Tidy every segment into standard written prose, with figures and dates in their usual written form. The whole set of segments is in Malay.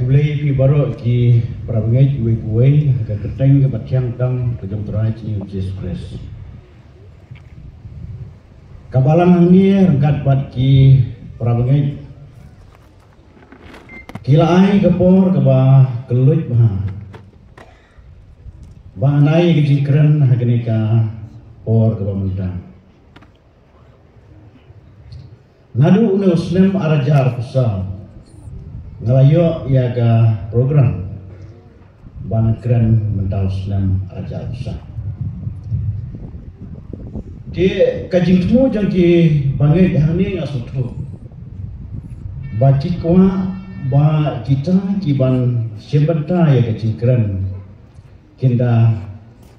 Kembali pi baru ki prabengai kuwe ke keteng ke batyang tang ke jom terai ci Jesus Christ. Kabalang ni rengkat bat ki prabengai kila ai kepor ke ba keluj bah. Ba nai ke jingkren hagenika por ke ba mundang. Nadu ne Muslim arajar pusat ngalayo iaga program banget keren mentau Islam ajar besar. Di kajing temu jangki bangai hani ngasutu. Baci kuah ba kita kiban sembenta ya kajing keren kinda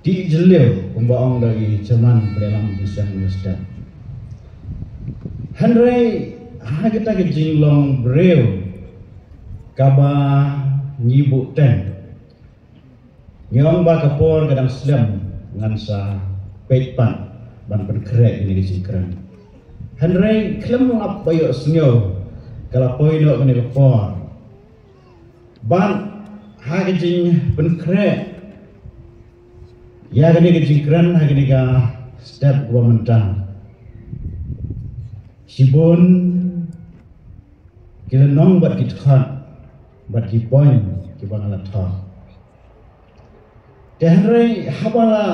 di jeleu pembaong dari zaman dalam Islam Islam. Henry kita kajing long breu kaba nyibu ten nyong ba kapor kadang Islam ngansa peitpan ban perkrek ini disingkran Henry klem ngap bayo snyo kala poino kene kapor ban hagajing perkrek ya kene disingkran hagene ka step gua mentang sibun kila nong bat kitkan bat ki point ki bangala tha tehre habala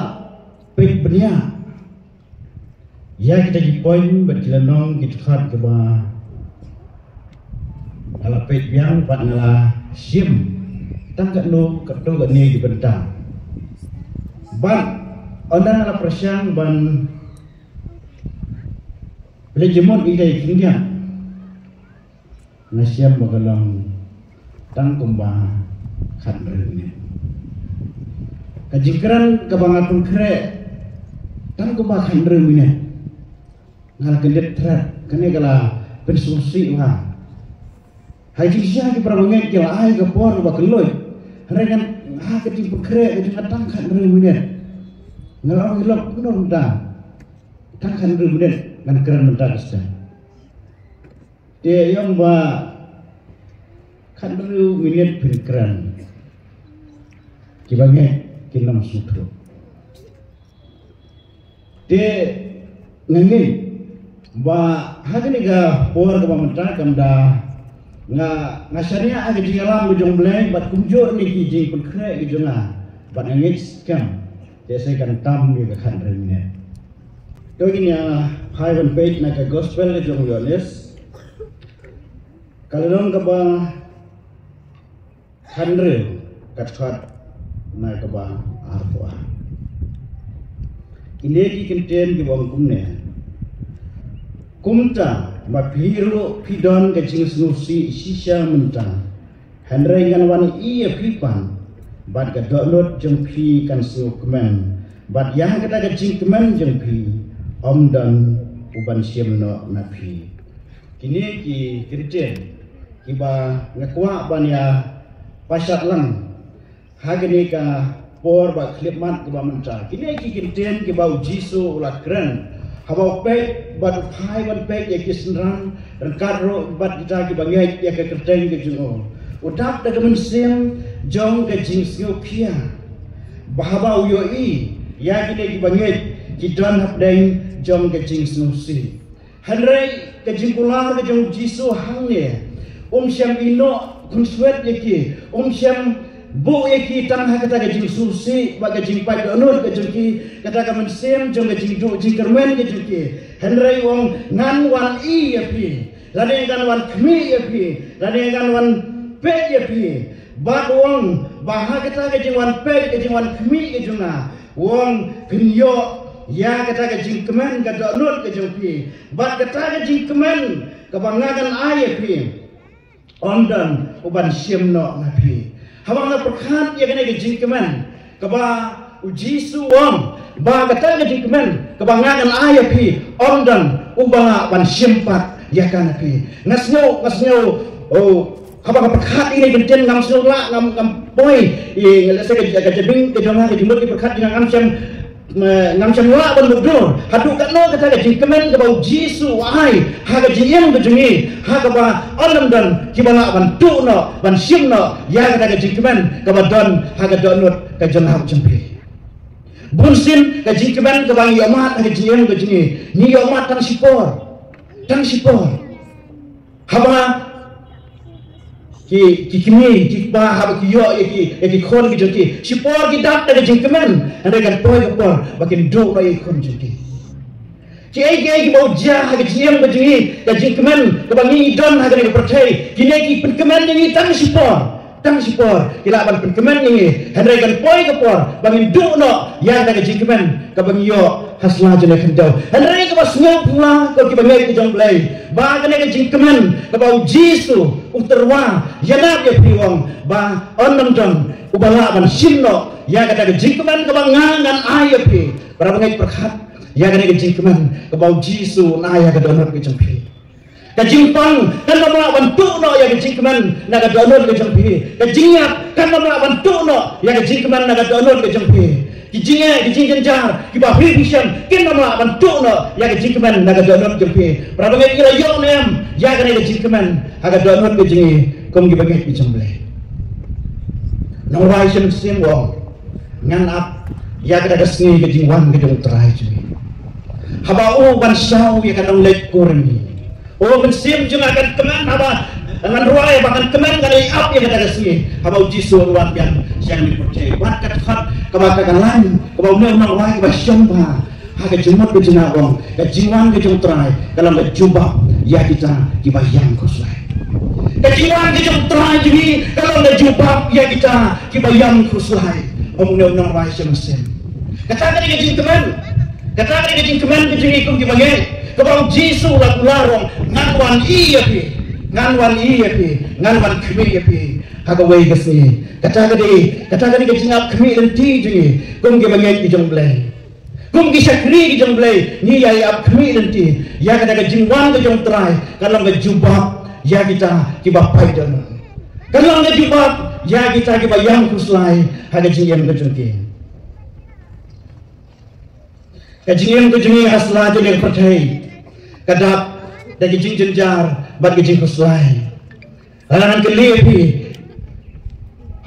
pet benia ya kita ki point bat ki lanong ki khat ke ba ala pet yang bat ngala sim tang ka no ka to ga ne ki bentang ban onda ala prasyang ban lejemon idai kindia ngasiam bagalang tang kumba khan rene kajikran kabangat pun kre tang kumba khan rene ngal kendet trat kene kala pensusi wa haji sia ki prabangai ki ai ka por ba keloy rengan ha ke ti kre ke tang khan rene ngal lok kuno da tang khan rene ngan keren mentak sta dia yang ba kan dulu minit berkeran kibange kinam sutro de ngangi ba hagini ga por ga menta kamda ngasania age jingalam bujong bleng bat kunjur ni ki jing pun kre gi jonga bat ngangi skam de se kan tam ni ga kan remine to gini highway page na ka gospel ge jong yones kalong ka ba Handre katkat na kaba arpoa. Ini ki kenten ki bang kumne. Kumta ma piro pidon ke jing snusi sisa menta. Handre ngan wani iya pipan. Bad ka download jeng pi kan snu kemen. Bad yang kata ke jing kemen jeng pi. Om dan uban siemno na pi. Kini ki kenten ki ba ngakwa ban ya pasat lang hagene ka por ba klipmat ke ba menta kini ki kinten ke bau jisu ulat keren habau pe bat phai ban pe ya kisran rengkat ro bat kita ki bangai ya ke kerteng ke jungo udap da kemen sim jong ke jingsio pia bahabau yo i ya kini ki bangai ki don hapdeng jong ke jingsnu si hanrei ke jingkular ke jong jisu hangne syam ino kunswet yaki syam bu yaki tanah kata ke jing susi baga jing pai donut ke jingki kata ke mensem jong ke jing du jing kermen ke jingki henrei wong ngan wan i yapi lane kan wan kmi yapi lane kan wan pe yapi bat wong baha kata ke jing wan pe ke jing wan kmi ke junga wong kinyo ya kata ke jing kemen ke donut ke jingki bat kata ke jing kemen ke bangakan ai yapi ondan uban siemno nabi habang na perkhat ya kene ke jingkemen ke ba ujisu wong ba kata ke jingkemen ke bangakan ayapi ondan ubala ban siempat ya kan nabi ngasnyo oh habang perkhat ini genten ngam snula ngam poi i ngelese ke jabing ke jonga ke jumur ke perkhat dengan ngam siam ngam chamwa ban mudro hadu kan no kata gaji kemen ke bau jisu ai ha gaji yang gejungi ha ka ba olam dan kibala ban tu no ban sim no ya kata gaji kemen ke ba don ha ga don not ka jon hab jempi bunsin gaji kemen ke bang yomat ha gaji yang gejungi ni yomat tang sipor haba ki kimi ki ba ha ki yo ki khon ki joti sipor ki dak da jing kemen ande kan toy ko por bakin do ba khon joti ki ai ki bau ja ha ki jiam ba jingi da jing kemen ka bangi don ha ga percaya ki ne ki pen kemen ni tang sipor ki la ban pen kemen ni ande kan toy ko por bangin do no ya da jing kemen ka bangi yo hasla jene khendau ande ka bas ngop pula ko ki bangi ki jong blai ba ka ne jing kemen ka bau jisu uterwa yanap ya priwong ba onam jong ubala ban simno ya kata jingkeman ke bangangan ayapi para bangai perkhat ya kata jingkeman ke bau jisu na ya kata donor ke jengpi ka jingpang kan mama ban tukno ya ke jingkeman na ka donor ke jengpi ka jingyap kan mama ban tukno ya ke jingkeman na ka donor ke jengpi kijinga kijingjanjar kiba vision kin mama ban tukno ya ke jingkeman na ka donor ke jengpi para bangai kira yo nem ya kata jingkeman aga donor ke jingi kom gi bagai pi jamble no ration sim wong ngan ap ya kada sni ke jingwan ke jong trai jingi haba o ban shau ya kadang lek korni o ban sim jung akan keman haba dengan ruai bahkan keman kada ap ya kada sni haba uji suruan yang siang dipercaya wat kat khat kabaka lain kabau ne nang wai ba syamba haga jumot ke jinawong ke jingwan ke jong trai kalau ke jubah ya kita dibayang kuslai kejiwan ke jong trai jadi kalau ke jubah ya kita dibayang kuslai omong nang wai semsen kata ke jingkeman ke jingikum dibayang ke bang jisu lagu larong nganwan iya pi nganwan kemi ya pi haga wei kesni kata ke jingap kemi dan ti jingi kum dibayang ke jong blai kum ki sakri ki jong blai ni ya ap kemi nanti ya kada ke jingwan ke jong trai kalau ke jubah ya kita ki bapai dan kalau ke jubah ya kita ki bayang kuslai hada jingem ke jongki ke jingem ke jingi hasla jeng percaya kadap dari jing jenjar bat ke jing kuslai lanan ke lepi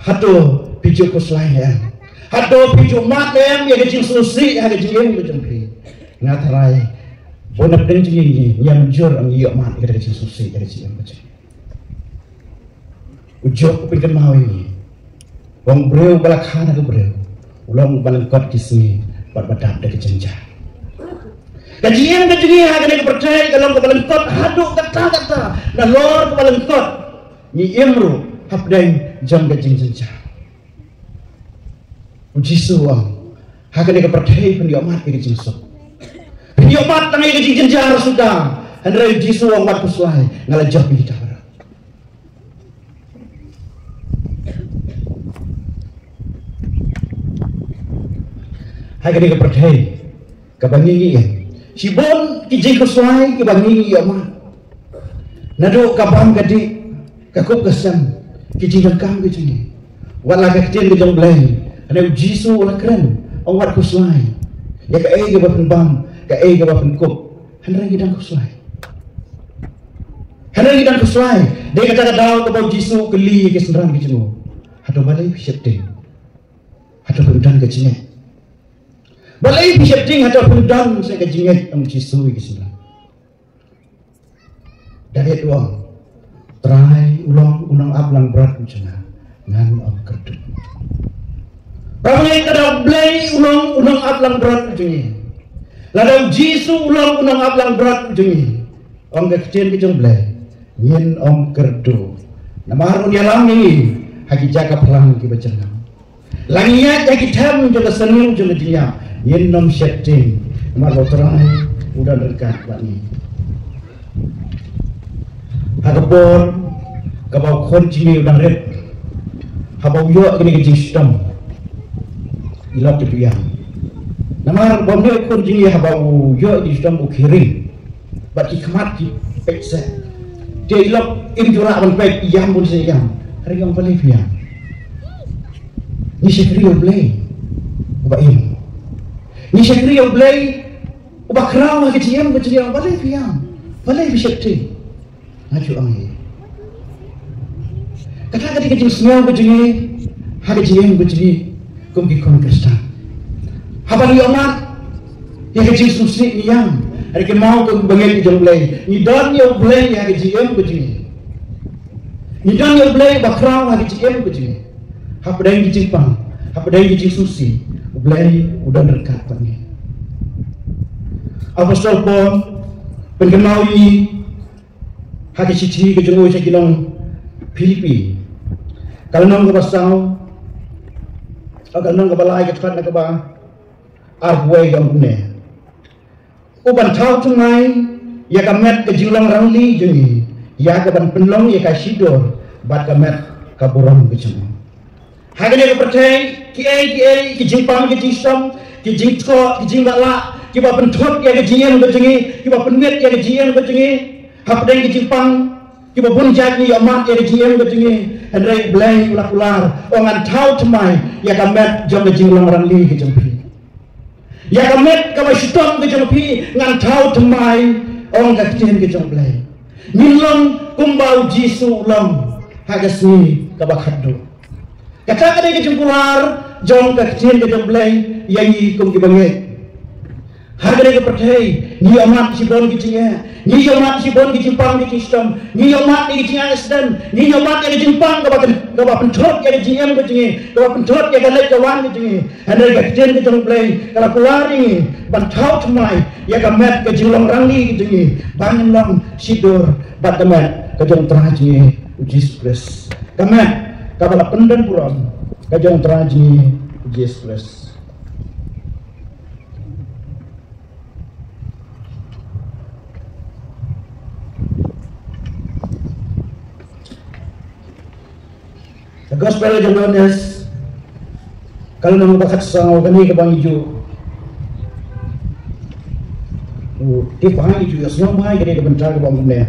hato pijo kuslai ya hado pijo matem ya kecing susi ya kecing yang berjumpi ngatarai bonak dan jingi yang jur ang iyo mat ya kecing susi ya kecing yang berjumpi ujok kupingkan mau ini wong breu balak hana ke breu ulang balengkot kisni bat badap dari jenjar kajian ya kena percaya kalau ke balengkot hadu kata dan lor ke balengkot ni imru habdain jam kecing jenjar uji suang hakan dia percaya pun dia mat ke jingsok dia mat tangai ke jingjar sudah hendra uji suang mat kuslai ngala jabi kita bara hakan dia percaya ke bangingi si bon ki jing kuslai ke bangingi ya mat nado kabam gadi kakup kesam ki jingkan kam ke jingi wala ka tien ke jong blai ana jisu ona keren awat kuslai ya ka ai ga bam ka ai ga bam kop hanra gidang kuslai dia kata daw ka jisu keli ke senram ke jeno hado balai pisepting hado pendan ke jine balai pisepting hado pendan se ke jine am jisu ke senram dari doang try ulang ablang berat jena ngan am kerdu Ramai kada blai ulang ablang berat ujungnya. Ladau jisu ulang ablang berat ujungnya. Om kecil kejong blai. Nyen om kerdu. Nama harun yalami haki jaga perang ki bacenam. Langiat haki tam juga senang juga dia. Nyen nom setting. Nama terai udah dekat bani. Hakapor kabau kunci udah red. Habau yo kini kecil sistem. Ilap tu yang nama bomnya kur jingi habau yo di dalam ukiri bat hikmat di peksa dia ilap imjura ban pek yang pun sayang hari yang paling fiang ni sekri blay ba im Ni syakri yang boleh ubah kerau lagi ciam berjaya boleh piam, boleh bisyakti. Ngaju angin. Kata kata kecil semua berjaya, hari ciam berjaya, kumki Kristen. Habang yomat, yang kecil susik ni yang, hari kemau tu bagai yang boleh. Ni dan yang boleh hari ciam berjaya. Ni dan yang boleh ubah kerau lagi ciam berjaya. Apa yang dicipang, apa yang dicususi, boleh udah dekat pada. Apostol Paul pengenal ini hati cici kejengui saya bilang Filipi. Kalau nang kebasau, kalau nang kebalai ketat nak kebah, arway gampune. Uban tahu tunai, ya kamet kejulang rangli jengi, ya kaban penlong ya kasidor, bat kamet kaburam kejengui. Hagane kepercayai, kiai kejimpang kejisam, kejingko kejingbala. Kiba pentot ya kejian berjengi, kiba penget ya kejian berjengi, hapdeng kejimpang, kiba bunjat ni amat ya kejian berjengi, hendrai belai ular orang tahu temai ya kamet jom kejinglang rangli kejempi, ya kamet kawai syuton kejempi ngan tahu temai orang kejian kejeng belai, nilong kumbau jisu ulam hagasni kabakado, kata kada kejempular jom kejian kejeng belai yangi kum kibanget. Harga kepercayai, ni amat si bon kicinya, ni amat si bon kicimpang kicistam, ni amat ni kicinya esdan, ni amat yang kicimpang kaba pentot yang kicinya kicinya, kaba pentot yang kalai kawan kicinya, anda kecil kecil play, kalau keluar ini, bantau cemai, ya kamet kecilong rangli kicinya, bangun long sidur, bat kamet kejong teraji, Yesus Kristus, kamet kabala pendan puram, kejong teraji, Yesus Kristus. The gospel of Johannes, kalau nama bakat sang kami ke bang hijau, di bang hijau ya semua mai kini kebentar ke bang dunia.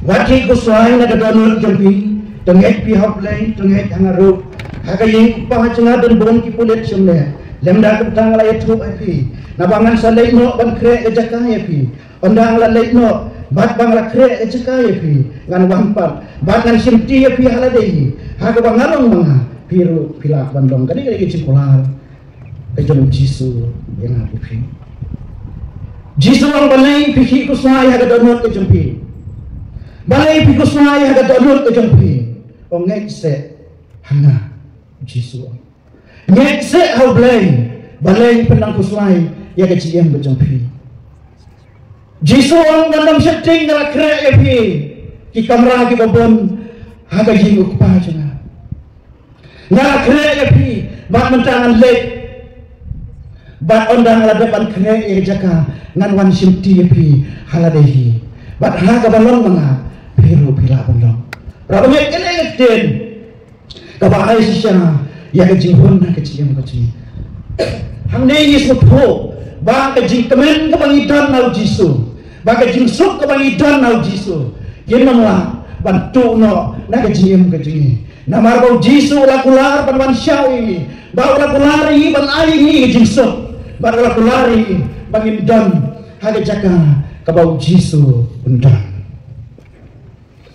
Wati kusuai nak kedonor jampi, tengek pihak lain, tengek hangarup, hakayin pahacunga dan bon kipulet semua. Lemda kebetang layat tuh api, nabangan salai no ban kre ejakah api, ondang lalai no. Bat bangla kre ejakai pi ngan wampat bat ngan simti pi haladei haga bangalong mga piru pilak bandong kadi kadi cipular kejong Jisu yang aku pi Jisu ang balai pi kusai haga donot kejempi balai pi kusai haga donot kejempi ongek se hanga Jisu ngek se hau balai penang kusai ya kejiem kejempi Jisu orang dalam setting dalam kerja api, di kamera kita pun haga jinguk pajang. Dalam kerja api, bak mentangan lek, bak ondang ladapan kerja jaka, ngan wan simti api haladehi, bak haga balong mana, piru pila balong. Rabanya kena ngeten, kabahai sisa, ya kejinghun na kejiem. Hang ni semua, bak kejing kemen kebangitan nau Jisu. Bagi jingsuk kebangidan nau Jisu, jenamlah bantu no naga jiem kejingi. Namar bau Jisu lakular panwan syawi, bau lakulari ban ayi ni jingsuk, bau lakulari bangin dan haga jaka kabau Jisu undan.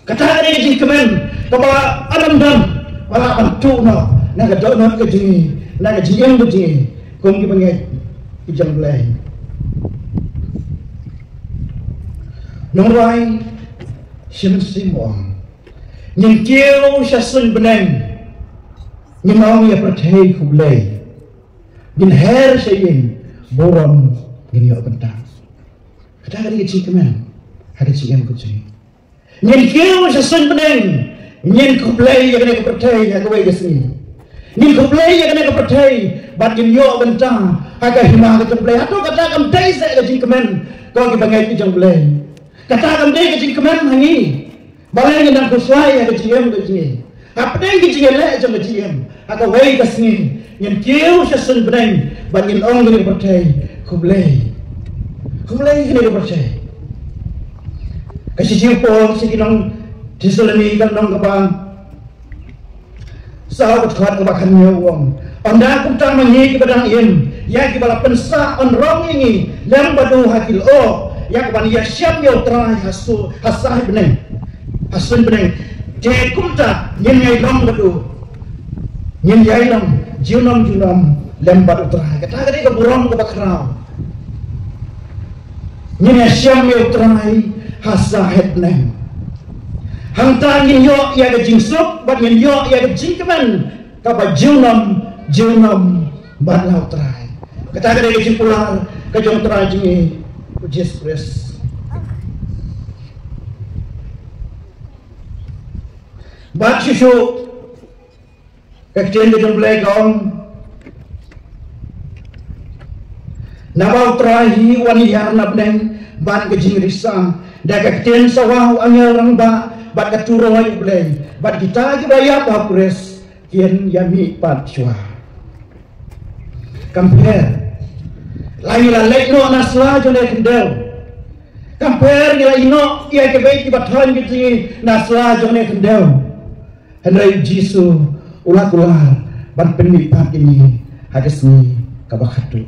Kata ada kejing kemen, kabau adam dan bala bantu no naga dono kejingi, naga jiem kejingi, kongki bangit ijang belai. Norai simsimong nhìn kêu sa sun beneng nhìn ông ya percaya kublai nhìn her sayin boram nhìn yo bentang kata kali kecil kemen ada cingam kecil nhìn kêu sa sun beneng nhìn kublai ya kena percaya ya kawai kesini nhìn kublai ya kena percaya bat nhìn yo bentang agak hima ke kublai atau kata kam dai sa kecil kemen kau kibangai kijang kublai kata kam dai kecil kemen hangi balai nang kusuai ada cingam kecil apa dai kecil le jam kecil atau wei kesini nhìn kêu sa sun beneng bat nhìn ong kena percaya kublai kena percaya kasih cium pol si kinong diseleni kan nong kapang sahabat kuat kebakan nyawang anda kuntang mengi kibadang im ya kibala pensa on rong ini lem badu hakil o ya keban ya siap yo terai hasu hasah beneng hasun beneng je kumta nyen yai rong badu nyen yai rong junam lem badu terai kata kata ke burong ke bakrau nyen ya siap yo terai hasah beneng hangta nyen yo ya ke jingsuk bat nyen yo ya ke jingkeman kapa junam bat lau terai kata kata ke jingpular ke jong terai jingi Jesus Christ bat susu kaktian ke jong belai gong nabau terai wani yarna beneng bat ke jing risang da kaktian sawah angel rang bat keturoi belai bat kita bayar bahapures kian yami pat chua compare lain la lekno nasla jone kendel compare ni la ino ia ke baik bat han gitu nasla jone kendel henry jisu ulah ban penipat ini hagesni kabakatu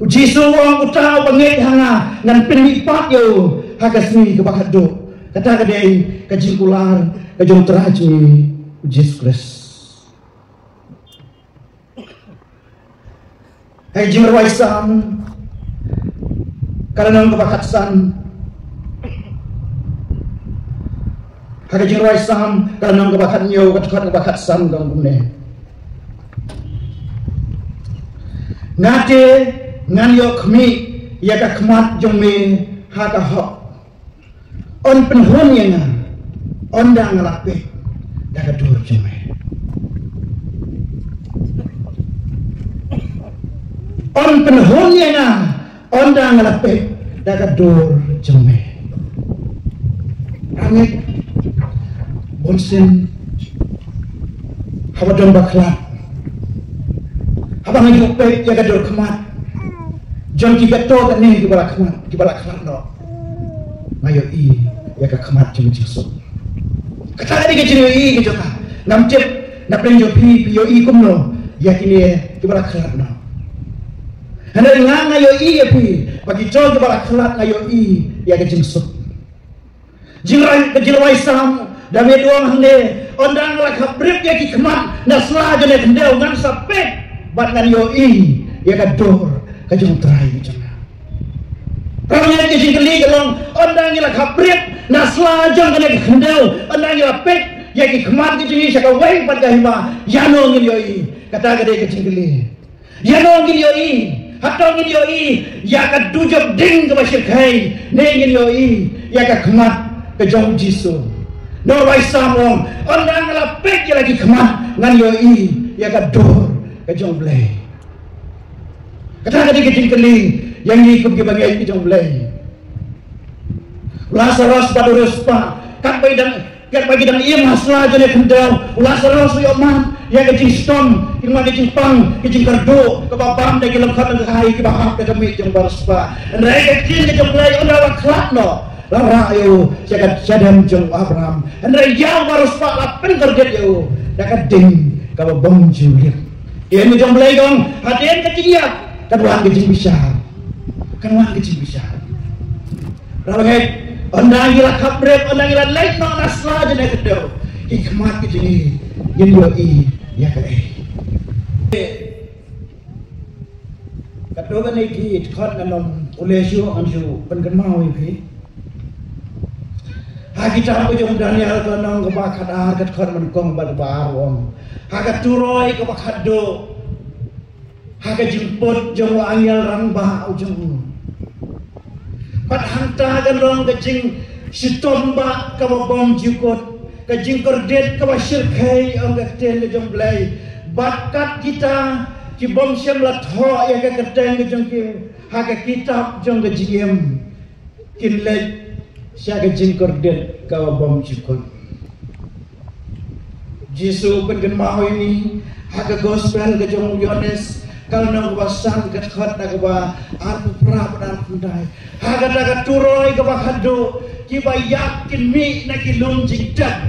jisu wong utau bangit hanga ngan penipat yo hagesni kabakatu kata kadai kajingkular kajong teraji Jesus Christ hai jingrawaisan karena kebakatsan hai jingrawaisan karena kebakatnyo kebakatsan kang bune ngate ngan yo khmi ya ka khmat jong me ha ka ho on penhun yang on dang lape daga dur jome on penhun yang on dang lape daga dur jome rangit bonsin hawa don baklat habang yupe ya ga dur kemat jom kibato kan ni kibala kemat no ngayo i ya ka kemat jom jisuk kata ni ke jino i ke jota nam cep na prenjo pi yo i kumno ya kini kibala kemat no hana ngayo i ya pi bagi jom kibala kemat ngayo i ya ke jisuk jingrai sam dame doang hande ondang la kabrip ya ki kemat na sla jone kendel ngan sapet bat ngan yo i ya ka dor ka jom trai jona Ramai ke jingkeli kelong ondang ila kabrip na sla jong kene kendel ondang ila pet ya ki kemat ke jingi saka wei pat kahima yano ngin yo i kata gede ke jingkeli yano ngin yo i hatong ngin yo i ya ka dujob ding ke masyir kai ne ngin yo i ya ka kemat ke jong jisu no wai samong ondang ila pet ya lagi kemat ngan yo i ya ka dor ke jong blai kata gede ke jingkeli yang ikut ke bagian ke jong blai Lazarus padurus pa kat bagi dan ia masla jone kendal Lazarus yo man ya ke jistom irma ke jimpang ke jingkardo ke babam de ke lengkap ke hai ke bahap ke kami jong baros pa ndai ke jong blai onda wa klatno lara yo jagat jadam jong Abraham ndai ya baros pa la pengerdet yo dakat ding ka bom julir ia ni jong blai dong haden ke dia kaduan ke jing bisa kaduan ke jing bisa rawanget ondang ila kabrep ondang ila lait no nasla jene kedo hikmat ke jini yin yo i ya ka kado kan iki khot nanom ulesyo anju pengemau iki ha kita ko jong Daniel ko nang ko bakat ar kat khot man kong bal barong ha ka turoi ko bakado ha ka jimput jong angel rang ba ujung pat hanta kan rong kajing sitomba ka bom jukot kajing kordet ka basir kai ang gaten jong blai bakat kita ki bom syam la tho ya ka kateng jong ki ha ka kitab jong gajiem kin le sya kajing kordet ka bom jukot Jisu pen mau ini ha ka gospel ka jong Yohanes kalau nang basan kat khat na ba arpu pra pada fundai haga daga turoi ka bakado ki ba yakin mi na ki lung jigdat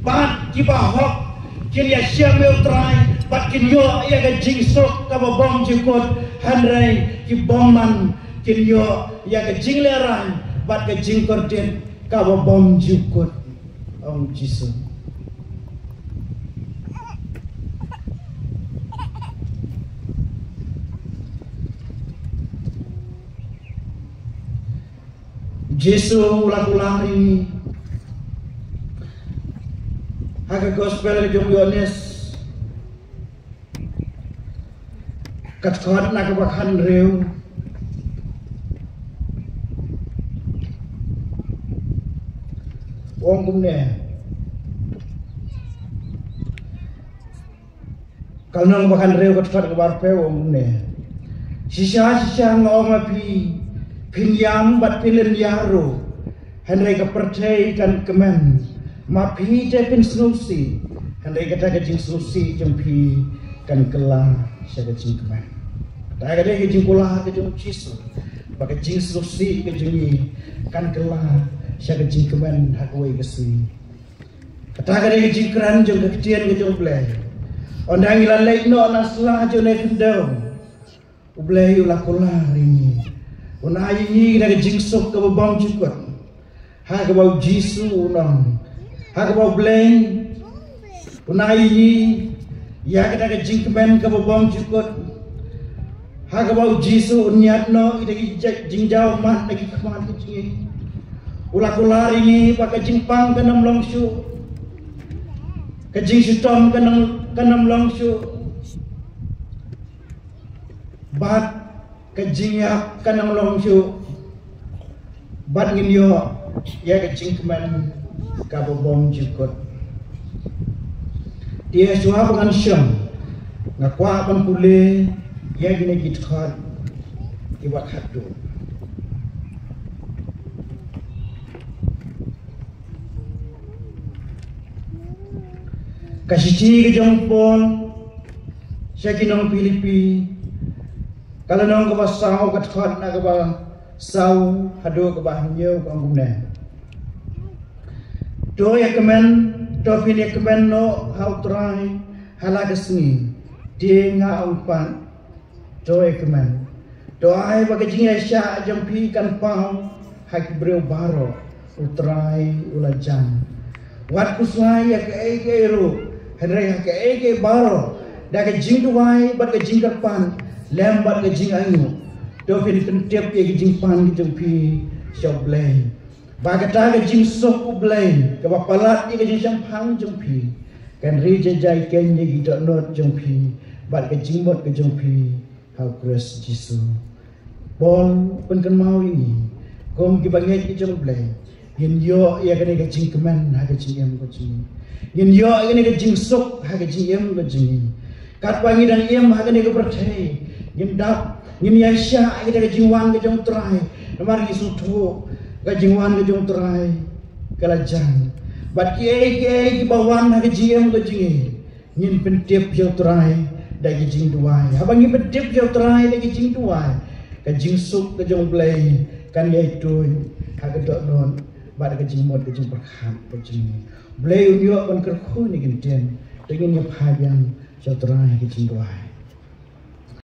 bat ki ba hok kin ya siam eu trai bat kin yo ya ga jing sok ka bom jikot handrai ki bomman kin yo ya ga jing leran bat ga jing korten ka bom jikot om jisu Jesu ulang-ulang ini Haga gospel jom Yohanes kat khot nak bakhan reu wong kum ne kalnang bakhan reu kat khot kabar pe wong ne sisa ngom api pinyam bat pilen yaro henry kepercayai kan kemen ma pi je pin snusi henry kata ke jing snusi jempi kan kelah syaga jing kemen kata ke jing kula ke jing cisu bagi jing snusi ke jing kan kelah syaga jing kemen hakwe kesui kata ke jing kran jing ketian ke jing blai ondang ilan lek no naslah jo ne kendau ublai ulah kula rini unai ni nak jing sok ke bom jikot ha ke bau jisu unang ha ke bau bleng unai ni ya ke nak jing kemen ke bom jikot ha ke bau jisu niat no ide jing jauh mat lagi keman ke jing ulah kulari ni pakai jing pang ke nam long shu ke jing sitom ke nam long shu bat kejing ya kanang long shu bat ngin yo ya kejing kemen ka bom jikot dia suha pengan syam ngakwa pan pule ya gine git khat iwat hatu kasih ke jompon syakinong Filipi kalau nong keba sau kat khot na keba sau hado keba nyeu kangumne do ya kemen do pin ya kemen no hau trai hala kesni dia nga umpan do ya kemen do ai bagi jinga sya jampi kan pau hak breu baro utrai ulajam wat kuswai ya ke ro henry ya ke baro da ke jingduai bat ke jingkarpan lembat ke jing ayu do fin pentep ye jing pan ke jempi shop blay bagata ke jing sok blay ke bapalat ye jing champang jempi kan ri jai ken ye gidok not jempi bat ke jing bot ke jempi how grace jisu bon pen kan mau ini kom ki banget ke jeng blay yin yo ye ke jing kemen ha ke jing em ke jing yin yo ye ke jing sok ha ke jing em ke jing kat wangi dan em ha ke percaya yin dap yin yasha ida ke jingwan ke jong trai namar Yesu tu ke jingwan ke jong trai kelajang bat ki bawan ke jiem ke jingi yin pentip jong trai da ke jing duai habang ni pentip jong trai da ke jing duai ke jing suk ke jong blai kan ye tu ha ke dok non bat ke jing mod ke jing perkhat ke jing blai unyo ban kerkhu ni gen ten dengan ye phayan jong trai ke jing duai